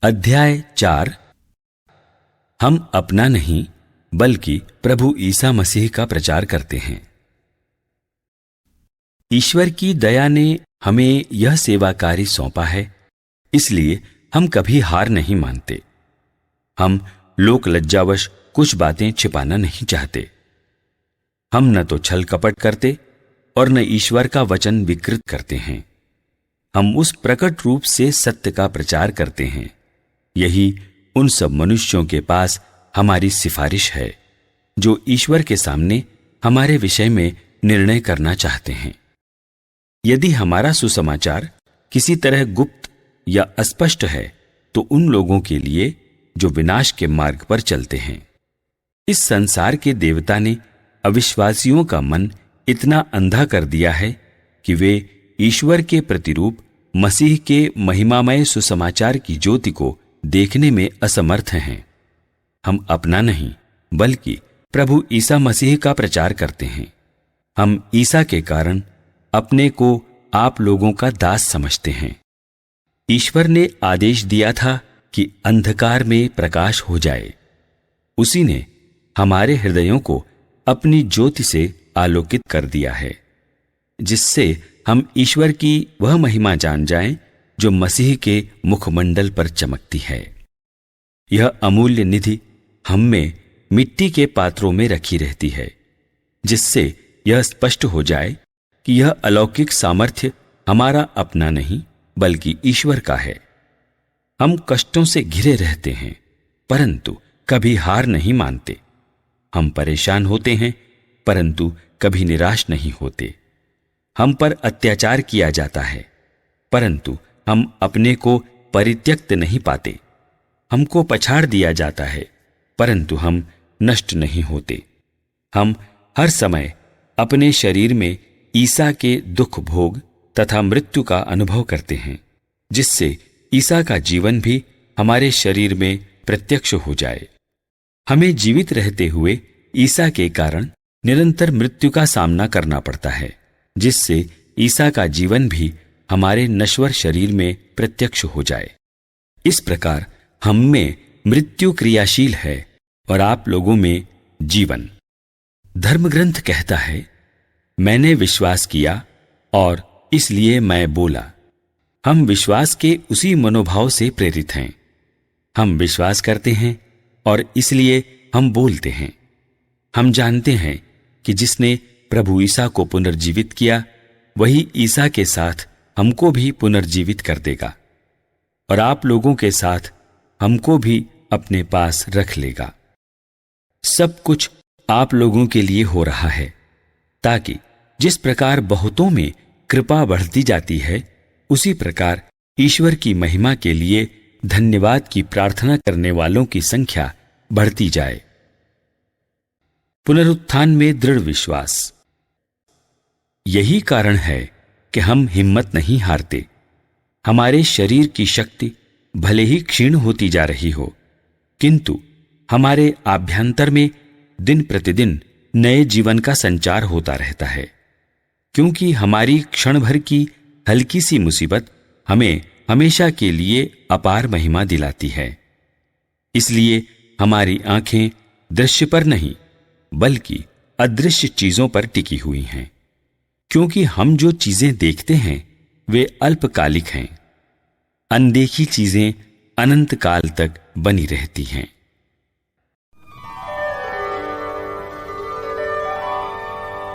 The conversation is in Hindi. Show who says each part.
Speaker 1: अध्याय 4। हम अपना नहीं बल्कि प्रभु ईसा मसीह का प्रचार करते हैं। ईश्वर की दया ने हमें यह सेवा कार्य सौंपा है, इसलिए हम कभी हार नहीं मानते। हम लोक लज्जावश कुछ बातें छिपाना नहीं चाहते। हम न तो छल कपट करते और न ईश्वर का वचन विकृत करते हैं। हम उस प्रकट रूप से सत्य का प्रचार करते हैं। यही उन सब मनुष्यों के पास हमारी सिफारिश है जो ईश्वर के सामने हमारे विषय में निर्णय करना चाहते हैं। यदि हमारा सुसमाचार किसी तरह गुप्त या अस्पष्ट है तो उन लोगों के लिए जो विनाश के मार्ग पर चलते हैं। इस संसार के देवता ने अविश्वासियों का मन इतना अंधा कर दिया है कि वे ईश्वर के प्रतिरूप मसीह के महिमामय सुसमाचार की ज्योति को देखने में असमर्थ हैं। हम अपना नहीं बल्कि प्रभु ईसा मसीह का प्रचार करते हैं। हम ईसा के कारण अपने को आप लोगों का दास समझते हैं। ईश्वर ने आदेश दिया था कि अंधकार में प्रकाश हो जाए। उसी ने हमारे हृदयों को अपनी ज्योति से आलोकित कर दिया है, जिससे हम ईश्वर की वह महिमा जान जाएं जो मसीह के मुखमंडल पर चमकती है। यह अमूल्य निधि हम में मिट्टी के पात्रों में रखी रहती है, जिससे यह स्पष्ट हो जाए कि यह अलौकिक सामर्थ्य हमारा अपना नहीं बल्कि ईश्वर का है। हम कष्टों से घिरे रहते हैं परंतु कभी हार नहीं मानते। हम परेशान होते हैं परंतु कभी निराश नहीं होते। हम पर अत्याचार किया जाता है परंतु हम अपने को परित्यक्त नहीं पाते। हमको पछाड़ दिया जाता है परंतु हम नष्ट नहीं होते। हम हर समय अपने शरीर में ईसा के दुख भोग तथा मृत्यु का अनुभव करते हैं, जिससे ईसा का जीवन भी हमारे शरीर में प्रत्यक्ष हो जाए। हमें जीवित रहते हुए ईसा के कारण निरंतर मृत्यु का सामना करना पड़ता है, जिससे ईसा का जीवन भी हमारे नश्वर शरीर में प्रत्यक्ष हो जाए। इस प्रकार हम में मृत्यु क्रियाशील है और आप लोगों में जीवन। धर्मग्रंथ कहता है, मैंने विश्वास किया और इसलिए मैं बोला। हम विश्वास के उसी मनोभाव से प्रेरित हैं। हम विश्वास करते हैं और इसलिए हम बोलते हैं। हम जानते हैं कि जिसने प्रभु ईसा को पुनर्जीवित किया वही ईसा के साथ हमको भी पुनर्जीवित कर देगा और आप लोगों के साथ हमको भी अपने पास रख लेगा। सब कुछ आप लोगों के लिए हो रहा है ताकि जिस प्रकार बहुतों में कृपा बढ़ती जाती है उसी प्रकार ईश्वर की महिमा के लिए धन्यवाद की प्रार्थना करने वालों की संख्या बढ़ती जाए। पुनरुत्थान में दृढ़ विश्वास। यही कारण है कि हम हिम्मत नहीं हारते। हमारे शरीर की शक्ति भले ही क्षीण होती जा रही हो, किंतु हमारे आभ्यंतर में दिन प्रतिदिन नए जीवन का संचार होता रहता है, क्योंकि हमारी क्षण भर की हल्की सी मुसीबत हमें हमेशा के लिए अपार महिमा दिलाती है। इसलिए हमारी आंखें दृश्य पर नहीं बल्कि अदृश्य चीजों पर टिकी हुई हैं, क्योंकि हम जो चीजें देखते हैं वे अल्पकालिक हैं। अनदेखी चीजें अनंत काल तक बनी रहती हैं।